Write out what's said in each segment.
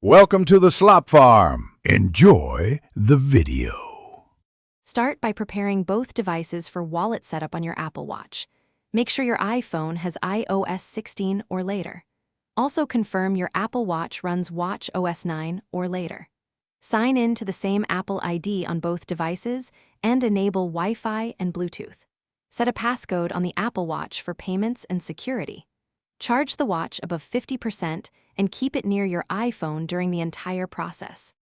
Welcome to the Slop Farm. Enjoy the video. Start by preparing both devices for wallet setup on your Apple Watch. Make sure your iPhone has iOS 16 or later. Also confirm your Apple Watch runs Watch OS 9 or later. Sign in to the same Apple ID on both devices and enable Wi-Fi and Bluetooth. Set a passcode on the Apple Watch for payments and security. Charge the watch above 50% and keep it near your iPhone during the entire process.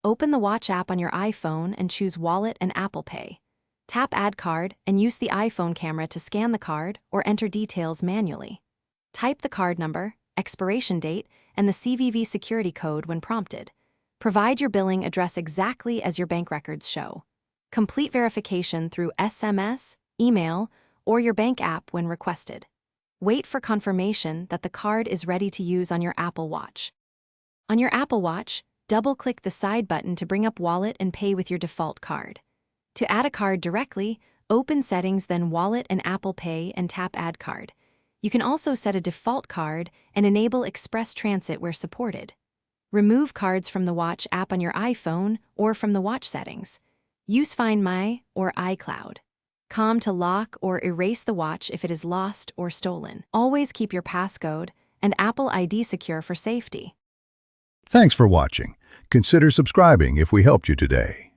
Open the Watch app on your iPhone and choose Wallet and Apple Pay. Tap Add Card and use the iPhone camera to scan the card or enter details manually. Type the card number, expiration date, and the CVV security code when prompted. Provide your billing address exactly as your bank records show. Complete verification through SMS, email, or your bank app when requested. Wait for confirmation that the card is ready to use on your Apple Watch. On your Apple Watch, double-click the side button to bring up Wallet and Pay with your default card. To add a card directly, open Settings, then Wallet and Apple Pay, and tap Add Card. You can also set a default card and enable Express Transit where supported. Remove cards from the Watch app on your iPhone or from the Watch settings. Use Find My or iCloud. To lock or erase the watch if it is lost or stolen. Always keep your passcode and Apple ID secure for safety. Thanks for watching. Consider subscribing if we helped you today.